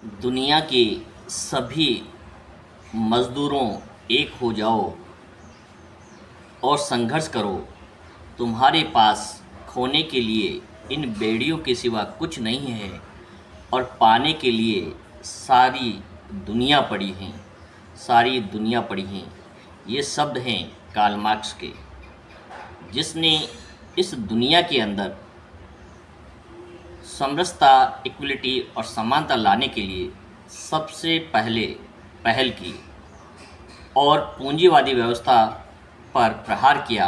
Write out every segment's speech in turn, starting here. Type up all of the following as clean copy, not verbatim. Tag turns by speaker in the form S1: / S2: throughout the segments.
S1: दुनिया के सभी मज़दूरों एक हो जाओ और संघर्ष करो। तुम्हारे पास खोने के लिए इन बेड़ियों के सिवा कुछ नहीं है और पाने के लिए सारी दुनिया पड़ी है, सारी दुनिया पड़ी है। ये शब्द हैं कार्ल मार्क्स के, जिसने इस दुनिया के अंदर समरसता, इक्वलिटी और समानता लाने के लिए सबसे पहले पहल की और पूंजीवादी व्यवस्था पर प्रहार किया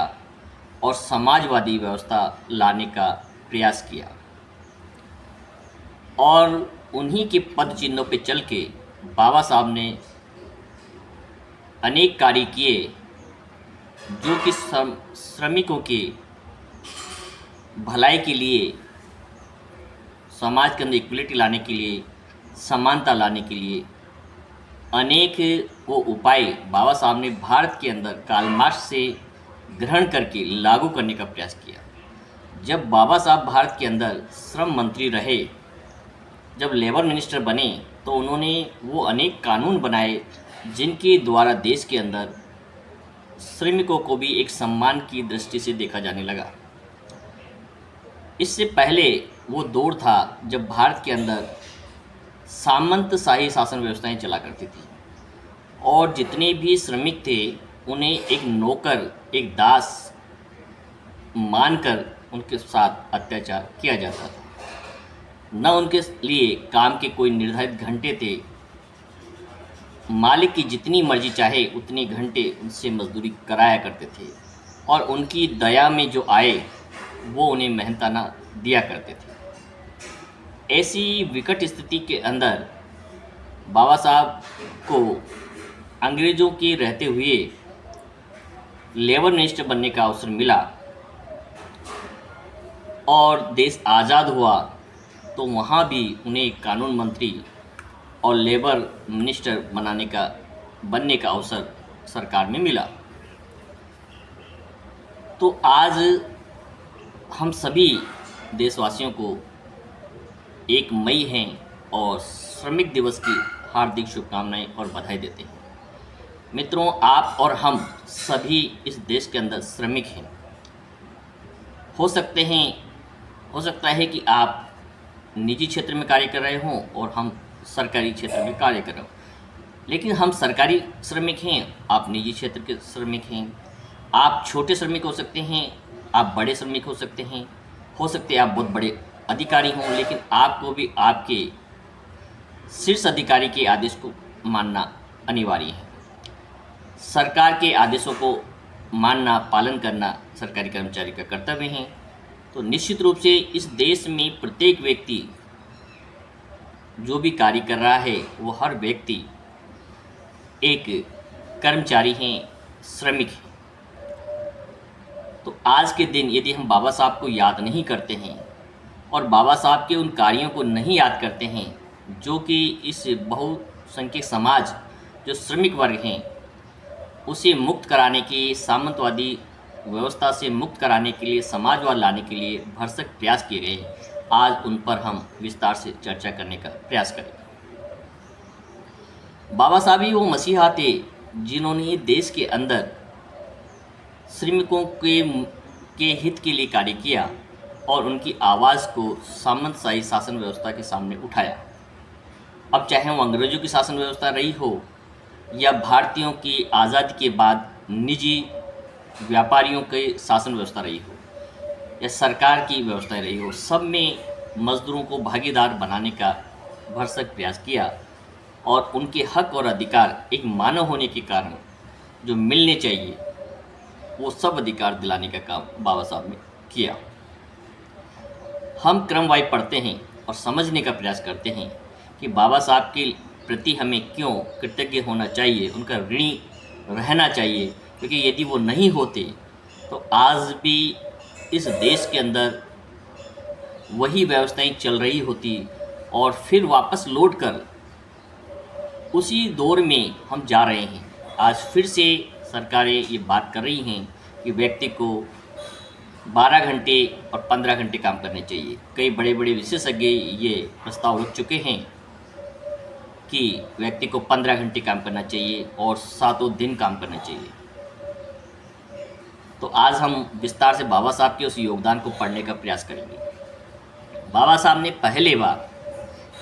S1: और समाजवादी व्यवस्था लाने का प्रयास किया। और उन्हीं के पद चिन्हों पे चल के बाबा साहब ने अनेक कार्य किए, जो कि श्रमिकों के भलाई के लिए, समाज के अंदर इक्वलिटी लाने के लिए, समानता लाने के लिए अनेक वो उपाय बाबा साहब ने भारत के अंदर कार्ल मार्क्स से ग्रहण करके लागू करने का प्रयास किया। जब बाबा साहब भारत के अंदर श्रम मंत्री रहे, जब लेबर मिनिस्टर बने, तो उन्होंने वो अनेक कानून बनाए जिनके द्वारा देश के अंदर श्रमिकों को भी एक सम्मान की दृष्टि से देखा जाने लगा। इससे पहले वो दौर था जब भारत के अंदर सामंतशाही शासन व्यवस्थाएं चला करती थी और जितने भी श्रमिक थे उन्हें एक नौकर, एक दास मानकर उनके साथ अत्याचार किया जाता था। न उनके लिए काम के कोई निर्धारित घंटे थे, मालिक की जितनी मर्जी चाहे उतनी घंटे उनसे मजदूरी कराया करते थे और उनकी दया में जो आए वो उन्हें मेहनताना दिया करते थे। ऐसी विकट स्थिति के अंदर बाबा साहब को अंग्रेज़ों के रहते हुए लेबर मिनिस्टर बनने का अवसर मिला और देश आज़ाद हुआ, तो वहाँ भी उन्हें कानून मंत्री और लेबर मिनिस्टर बनने का अवसर सरकार में मिला। तो आज हम सभी देशवासियों को 1 मई हैं और श्रमिक दिवस की हार्दिक शुभकामनाएं और बधाई देते हैं। मित्रों, आप और हम सभी इस देश के अंदर श्रमिक हैं। हो सकता है कि आप निजी क्षेत्र में कार्य कर रहे हों और हम सरकारी क्षेत्र में कार्य कर रहे हों, लेकिन हम सरकारी श्रमिक हैं, आप निजी क्षेत्र के श्रमिक हैं। आप छोटे श्रमिक हो सकते हैं, आप बड़े श्रमिक हो सकते हैं, हो सकते हैं आप बहुत बड़े अधिकारी हों, लेकिन आपको भी आपके शीर्ष अधिकारी के आदेश को मानना अनिवार्य है। सरकार के आदेशों को मानना, पालन करना सरकारी कर्मचारी का कर्तव्य है। तो निश्चित रूप से इस देश में प्रत्येक व्यक्ति जो भी कार्य कर रहा है, वो हर व्यक्ति एक कर्मचारी हैं, श्रमिक हैं। तो आज के दिन यदि हम बाबा साहब को याद नहीं करते हैं और बाबा साहब के उन कार्यों को नहीं याद करते हैं, जो कि इस बहुसंख्यक समाज जो श्रमिक वर्ग हैं उसे मुक्त कराने के, सामंतवादी व्यवस्था से मुक्त कराने के लिए, समाजवाद लाने के लिए भरसक प्रयास किए गए, आज उन पर हम विस्तार से चर्चा करने का प्रयास करेंगे। बाबा साहब ही वो मसीहा थे जिन्होंने देश के अंदर श्रमिकों के हित के लिए कार्य किया और उनकी आवाज़ को सामंतशाही शासन व्यवस्था के सामने उठाया। अब चाहे वो अंग्रेज़ों की शासन व्यवस्था रही हो या भारतीयों की आज़ादी के बाद निजी व्यापारियों के शासन व्यवस्था रही हो या सरकार की व्यवस्था रही हो, सब में मज़दूरों को भागीदार बनाने का भरसक प्रयास किया और उनके हक और अधिकार एक मानव होने के कारण जो मिलने चाहिए वो सब अधिकार दिलाने का काम बाबा साहब ने किया। हम क्रमवार पढ़ते हैं और समझने का प्रयास करते हैं कि बाबा साहब के प्रति हमें क्यों कृतज्ञ होना चाहिए, उनका ऋणी रहना चाहिए, क्योंकि यदि वो नहीं होते तो आज भी इस देश के अंदर वही व्यवस्थाएं चल रही होती और फिर वापस लौट कर उसी दौर में हम जा रहे हैं। आज फिर से सरकारें ये बात कर रही हैं कि व्यक्ति को 12 घंटे और 15 घंटे काम करने चाहिए। कई बड़े बड़े विशेषज्ञ ये प्रस्ताव रख चुके हैं कि व्यक्ति को 15 घंटे काम करना चाहिए और सातों दिन काम करना चाहिए। तो आज हम विस्तार से बाबा साहब के उस योगदान को पढ़ने का प्रयास करेंगे। बाबा साहब ने पहले बार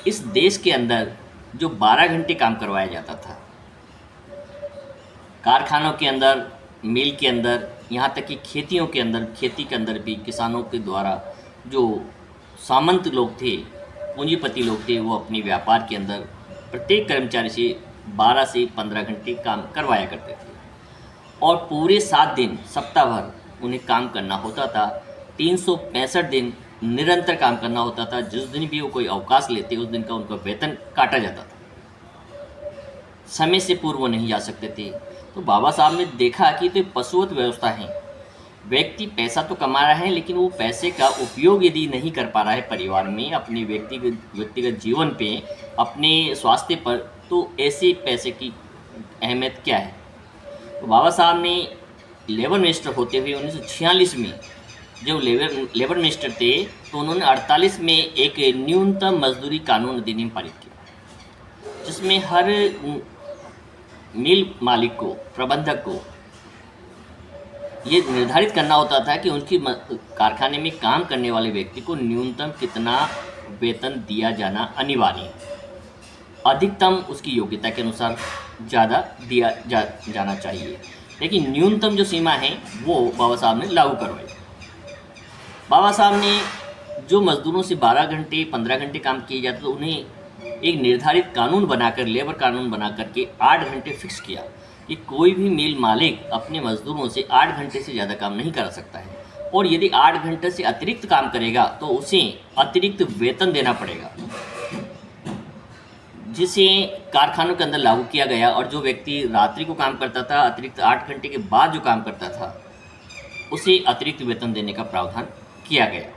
S1: इस देश के अंदर जो 12 घंटे काम करवाया जाता था, कारखानों के अंदर, मिल के अंदर, यहाँ तक कि खेतियों के अंदर, खेती के अंदर भी किसानों के द्वारा जो सामंत लोग थे, पूंजीपति लोग थे, वो अपने व्यापार के अंदर प्रत्येक कर्मचारी से 12 से 15 घंटे काम करवाया करते थे और पूरे 7 दिन सप्ताह भर उन्हें काम करना होता था। 365 दिन निरंतर काम करना होता था। जिस दिन भी वो कोई अवकाश लेते उस दिन का उनका वेतन काटा जाता था। समय से पूर्व वो नहीं जा सकते थे। तो बाबा साहब ने देखा कि तो पशुवत व्यवस्था है, व्यक्ति पैसा तो कमा रहा है लेकिन वो पैसे का उपयोग यदि नहीं कर पा रहा है परिवार में, अपने व्यक्तिगत जीवन पे, अपने स्वास्थ्य पर, तो ऐसे पैसे की अहमियत क्या है। तो बाबा साहब ने लेबर मिनिस्टर होते हुए 1946 में जब लेबर मिनिस्टर थे तो उन्होंने 48 में एक न्यूनतम मजदूरी कानून अधिनियम पारित किया, जिसमें हर मिल मालिक को, प्रबंधक को ये निर्धारित करना होता था कि उनकी कारखाने में काम करने वाले व्यक्ति को न्यूनतम कितना वेतन दिया जाना अनिवार्य है। अधिकतम उसकी योग्यता के अनुसार ज़्यादा दिया जाना चाहिए, लेकिन न्यूनतम जो सीमा है वो बाबा साहब ने लागू करवाई। बाबा साहब ने जो मजदूरों से 12 घंटे 15 घंटे काम किए जाते तो उन्हें एक निर्धारित कानून बनाकर, लेबर कानून बना करके 8 घंटे फिक्स किया कि कोई भी मिल मालिक अपने मजदूरों से 8 घंटे से ज़्यादा काम नहीं कर सकता है, और यदि 8 घंटे से अतिरिक्त काम करेगा तो उसे अतिरिक्त वेतन देना पड़ेगा, जिसे कारखानों के अंदर लागू किया गया। और जो व्यक्ति रात्रि को काम करता था, अतिरिक्त 8 घंटे के बाद जो काम करता था, उसे अतिरिक्त वेतन देने का प्रावधान किया गया।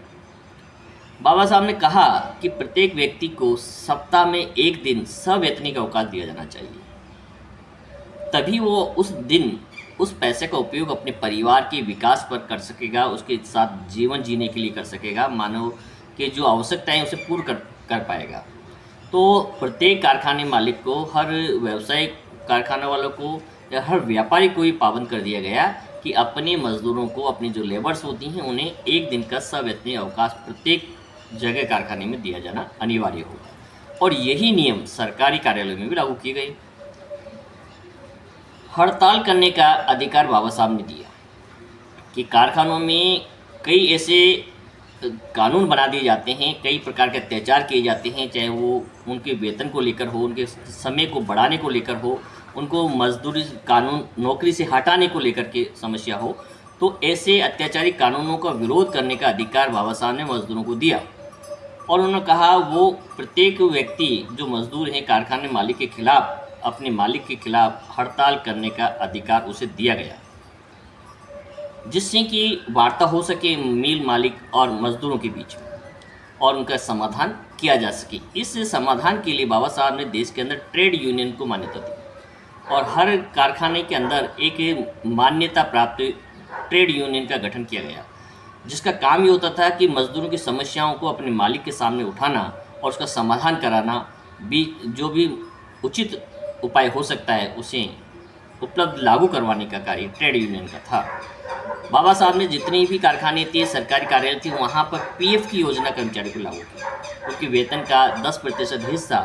S1: बाबा साहब ने कहा कि प्रत्येक व्यक्ति को सप्ताह में एक दिन सवैतनिक अवकाश दिया जाना चाहिए, तभी वो उस दिन उस पैसे का उपयोग अपने परिवार के विकास पर कर सकेगा, उसके साथ जीवन जीने के लिए कर सकेगा, मानव के जो आवश्यकताएं उसे पूर्ण कर पाएगा। तो प्रत्येक कारखाने मालिक को, हर व्यावसायिक कारखाना वालों को या हर व्यापारी को ही पाबंद कर दिया गया कि अपने मजदूरों को, अपनी जो लेबर्स होती हैं, उन्हें एक दिन का सवैतनिक अवकाश प्रत्येक जगह कारखाने में दिया जाना अनिवार्य होगा। और यही नियम सरकारी कार्यालयों में भी लागू किए गए। हड़ताल करने का अधिकार बाबा साहब ने दिया कि कारखानों में कई ऐसे कानून बना दिए जाते हैं, कई प्रकार के अत्याचार किए जाते हैं, चाहे वो उनके वेतन को लेकर हो, उनके समय को बढ़ाने को लेकर हो, उनको मजदूरी कानून, नौकरी से हटाने को लेकर के समस्या हो। तो ऐसे अत्याचारी कानूनों का विरोध करने का अधिकार बाबा साहब ने मजदूरों को दिया। और उन्होंने कहा वो प्रत्येक व्यक्ति जो मजदूर हैं, कारखाने मालिक के खिलाफ, अपने मालिक के खिलाफ हड़ताल करने का अधिकार उसे दिया गया, जिससे कि वार्ता हो सके मिल मालिक और मजदूरों के बीच में और उनका समाधान किया जा सके। इस समाधान के लिए बाबा साहब ने देश के अंदर ट्रेड यूनियन को मान्यता दी और हर कारखाने के अंदर एक मान्यता प्राप्त ट्रेड यूनियन का गठन किया गया, जिसका काम ये होता था कि मजदूरों की समस्याओं को अपने मालिक के सामने उठाना और उसका समाधान कराना, भी जो भी उचित उपाय हो सकता है उसे उपलब्ध लागू करवाने का कार्य ट्रेड यूनियन का था। बाबा साहब ने जितनी भी कारखाने थे, सरकारी कार्यालय थे, वहाँ पर पीएफ की योजना कर्मचारी को लागू की। उनके वेतन का 10% हिस्सा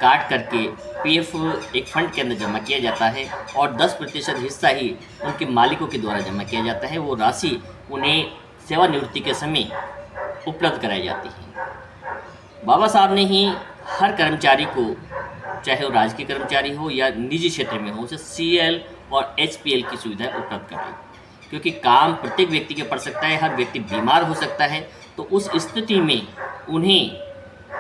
S1: काट करके पीएफ एक फंड के अंदर जमा किया जाता है और 10% हिस्सा ही उनके मालिकों के द्वारा जमा किया जाता है। वो राशि उन्हें सेवानिवृत्ति के समय उपलब्ध कराई जाती है। बाबा साहब ने ही हर कर्मचारी को, चाहे वो राजकीय कर्मचारी हो या निजी क्षेत्र में हो, उसे सीएल और एचपीएल की सुविधा उपलब्ध कराई, क्योंकि काम प्रत्येक व्यक्ति के पड़ सकता है, हर व्यक्ति बीमार हो सकता है। तो उस स्थिति में उन्हें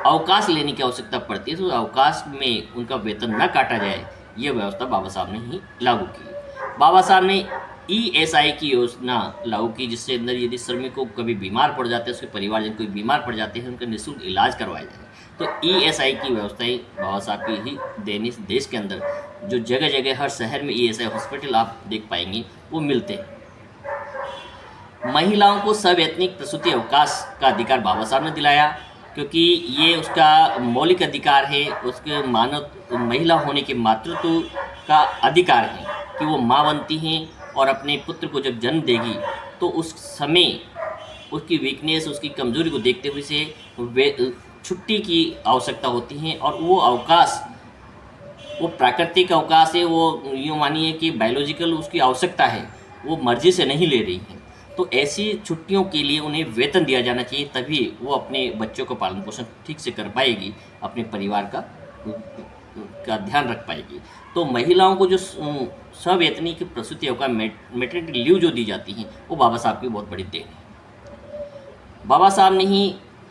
S1: अवकाश लेने की आवश्यकता पड़ती है, तो अवकाश में उनका वेतन न काटा जाए, ये व्यवस्था बाबा साहब ने ही लागू की। बाबा साहब ने ईएसआई की योजना लागू की, जिससे अंदर यदि श्रमिक को कभी बीमार पड़ जाते हैं, उसके परिवारजन कोई बीमार पड़ जाते हैं, उनका निःशुल्क इलाज करवाया जाए। तो ईएसआई की व्यवस्थाएं बाबा साहब की ही देने से देश के अंदर जो जगह जगह हर शहर में ईएसआई हॉस्पिटल आप देख पाएंगे वो मिलते हैं। महिलाओं को सवैतनिक प्रसूति अवकाश का अधिकार बाबा साहब ने दिलाया क्योंकि ये उसका मौलिक अधिकार है, उसके मानव महिला होने के मातृत्व का अधिकार है कि वो माँ बनती हैं और अपने पुत्र को जब जन्म देगी तो उस समय उसकी वीकनेस, उसकी कमज़ोरी को देखते हुए से वे छुट्टी की आवश्यकता होती है। और वो अवकाश, वो प्राकृतिक अवकाश है, वो यूँ मानिए कि बायोलॉजिकल उसकी आवश्यकता है, वो मर्जी से नहीं ले रही हैं। तो ऐसी छुट्टियों के लिए उन्हें वेतन दिया जाना चाहिए, तभी वो अपने बच्चों का पालन पोषण ठीक से कर पाएगी, अपने परिवार का ध्यान रख पाएगी। तो महिलाओं को जो सवेतनिक प्रसूति अवकाश, मैटरनिटी लीव जो दी जाती हैं, वो बाबा साहब की बहुत बड़ी देन है। बाबा साहब ने ही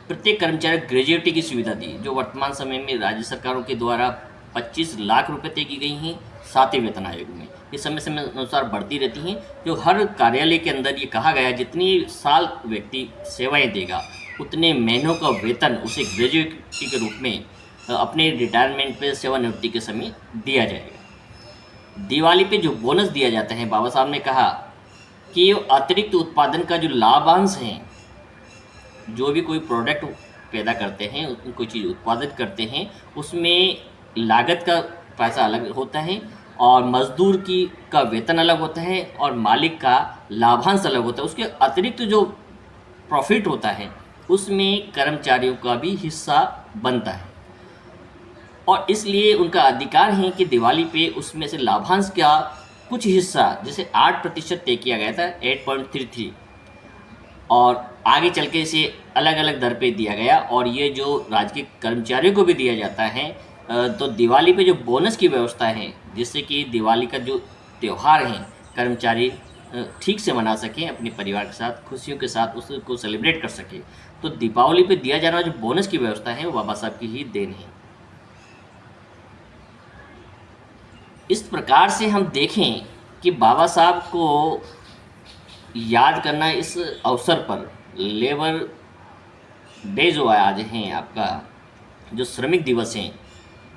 S1: प्रत्येक कर्मचारी को ग्रेजुएटी की सुविधा दी, जो वर्तमान समय में राज्य सरकारों के द्वारा 25 लाख रुपए तय की गई हैं 7वें वेतन आयोग में। ये समय समय अनुसार बढ़ती रहती हैं। जो हर कार्यालय के अंदर ये कहा गया है, जितनी साल व्यक्ति सेवाएं देगा उतने महीनों का वेतन उसे ग्रेजुएटी के रूप में अपने रिटायरमेंट पे, सेवानिवृत्ति के समय दिया जाएगा। दिवाली पे जो बोनस दिया जाता है, बाबा साहब ने कहा कि अतिरिक्त उत्पादन का जो लाभांश है, जो भी कोई प्रोडक्ट पैदा करते हैं, कोई चीज़ उत्पादन करते हैं, उसमें लागत का पैसा अलग होता है और मजदूर की का वेतन अलग होता है और मालिक का लाभांश अलग होता है। उसके अतिरिक्त जो प्रॉफिट होता है उसमें कर्मचारियों का भी हिस्सा बनता है और इसलिए उनका अधिकार है कि दिवाली पे उसमें से लाभांश का कुछ हिस्सा, जैसे 8% तय किया गया था, 8.33, और आगे चल के इसे अलग अलग दर पे दिया गया। और ये जो राजकीय कर्मचारियों को भी दिया जाता है, तो दिवाली पे जो बोनस की व्यवस्था है, जिससे कि दिवाली का जो त्यौहार है कर्मचारी ठीक से मना सकें, अपने परिवार के साथ खुशियों के साथ उसको सेलिब्रेट कर सकें। तो दीपावली पे दिया जाने वाला जो बोनस की व्यवस्था है वो बाबा साहब की ही देन है। इस प्रकार से हम देखें कि बाबा साहब को याद करना इस अवसर पर, लेबर डे जो आज हैं आपका, जो श्रमिक दिवस हैं,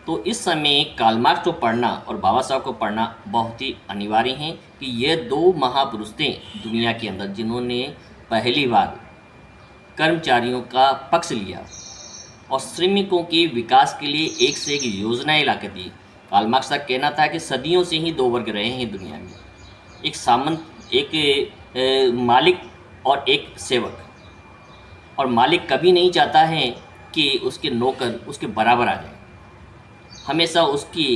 S1: तो इस समय कार्ल मार्क्स को पढ़ना और बाबा साहब को पढ़ना बहुत ही अनिवार्य है कि ये दो महापुरुष थे दुनिया के अंदर जिन्होंने पहली बार कर्मचारियों का पक्ष लिया और श्रमिकों के विकास के लिए एक से एक योजनाएं ला के दी। कार्ल मार्क्स का कहना था कि सदियों से ही दो वर्ग रहे हैं दुनिया में, एक सामंत, एक मालिक और एक सेवक। और मालिक कभी नहीं चाहता है कि उसके नौकर उसके बराबर आ जाए, हमेशा उसकी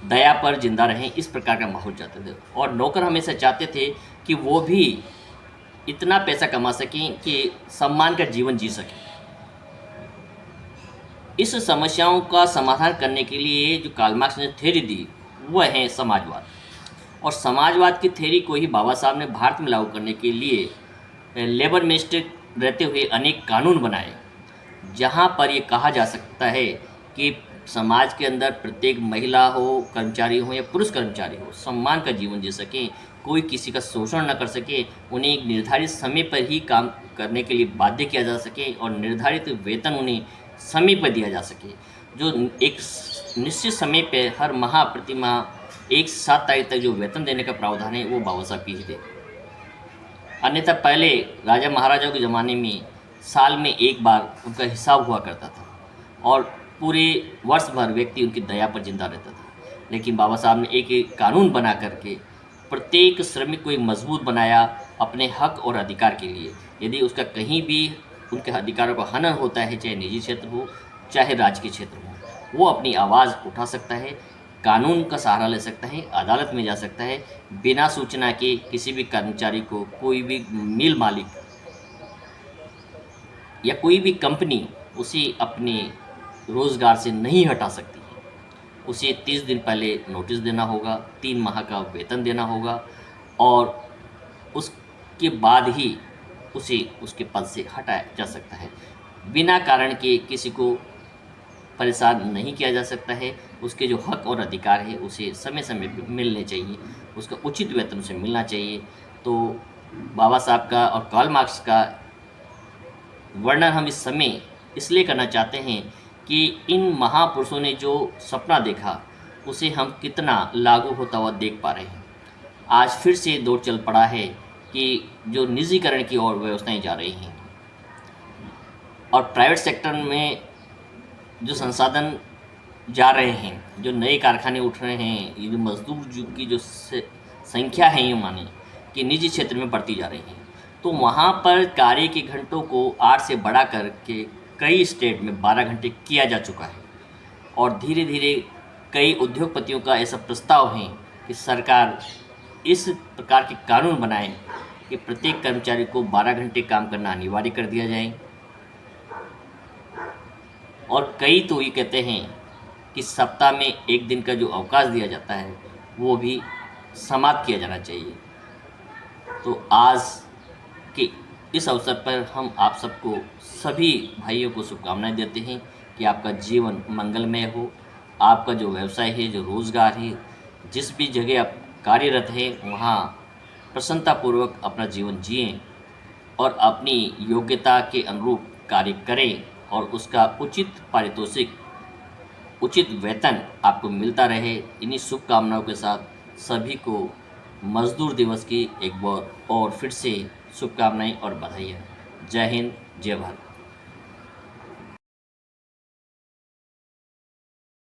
S1: दया पर जिंदा रहें, इस प्रकार का माहौल चाहते थे। और नौकर हमेशा चाहते थे कि वो भी इतना पैसा कमा सकें कि सम्मान का जीवन जी सकें। इस समस्याओं का समाधान करने के लिए जो कार्ल मार्क्स ने थ्योरी दी वह है समाजवाद। और समाजवाद की थ्योरी को ही बाबा साहब ने भारत में लागू करने के लिए लेबर मिनिस्टर रहते हुए अनेक कानून बनाए, जहां पर ये कहा जा सकता है कि समाज के अंदर प्रत्येक महिला हो, कर्मचारी हो या पुरुष कर्मचारी हो, सम्मान का जीवन जी सकें, कोई किसी का शोषण न कर सके, उन्हें एक निर्धारित समय पर ही काम करने के लिए बाध्य किया जा सके और निर्धारित वेतन उन्हें समय पर दिया जा सके। जो एक निश्चित समय पे हर माह प्रति माह 7 तारीख तक जो वेतन देने का प्रावधान है वो बाबा साहब की ही दे। अन्यथा पहले राजा महाराजाओं के ज़माने में साल में एक बार उनका हिसाब हुआ करता था और पूरे वर्ष भर व्यक्ति उनकी दया पर जिंदा रहता था। लेकिन बाबा साहब ने एक कानून बना करके प्रत्येक श्रमिक को एक मजबूत बनाया अपने हक और अधिकार के लिए। यदि उसका कहीं भी उनके अधिकारों का हनन होता है, चाहे निजी क्षेत्र हो चाहे राजकीय क्षेत्र हो, वो अपनी आवाज़ उठा सकता है, कानून का सहारा ले सकता है, अदालत में जा सकता है। बिना सूचना के किसी भी कर्मचारी को कोई भी मिल मालिक या कोई भी कंपनी उसे अपने रोज़गार से नहीं हटा सकती है। उसे 30 दिन पहले नोटिस देना होगा, 3 माह का वेतन देना होगा और उसके बाद ही उसे उसके पद से हटाया जा सकता है। बिना कारण के किसी को परेशान नहीं किया जा सकता है। उसके जो हक और अधिकार है उसे समय समय पर मिलने चाहिए, उसका उचित वेतन उसे मिलना चाहिए। तो बाबा साहब का और कार्ल मार्क्स का वर्णन हम इस समय इसलिए करना चाहते हैं कि इन महापुरुषों ने जो सपना देखा उसे हम कितना लागू होता हुआ देख पा रहे हैं। आज फिर से दौर चल पड़ा है कि जो निजीकरण की ओर व्यवस्थाएं जा रही हैं। और प्राइवेट सेक्टर में जो संसाधन जा रहे हैं, जो नए कारखाने उठ रहे हैं, ये जो मजदूर की जो संख्या है, ये माने कि निजी क्षेत्र में बढ़ती जा रही है, तो वहाँ पर कार्य के घंटों को 8 से बढ़ा करके कई स्टेट में 12 घंटे किया जा चुका है। और धीरे धीरे कई उद्योगपतियों का ऐसा प्रस्ताव है कि सरकार इस प्रकार के कानून बनाए कि प्रत्येक कर्मचारी को 12 घंटे काम करना अनिवार्य कर दिया जाए। और कई तो ये कहते हैं कि सप्ताह में एक दिन का जो अवकाश दिया जाता है वो भी समाप्त किया जाना चाहिए। तो आज के इस अवसर पर हम आप सबको, सभी भाइयों को शुभकामनाएं देते हैं कि आपका जीवन मंगलमय हो, आपका जो व्यवसाय है, जो रोज़गार है, जिस भी जगह आप कार्यरत हैं वहाँ प्रसन्नतापूर्वक अपना जीवन जिएं और अपनी योग्यता के अनुरूप कार्य करें और उसका उचित पारितोषिक, उचित वेतन आपको मिलता रहे। इन्हीं शुभकामनाओं के साथ सभी को मज़दूर दिवस की एक बार और फिर से शुभकामनाएं और बधाइयाँ। जय हिंद, जय भारत।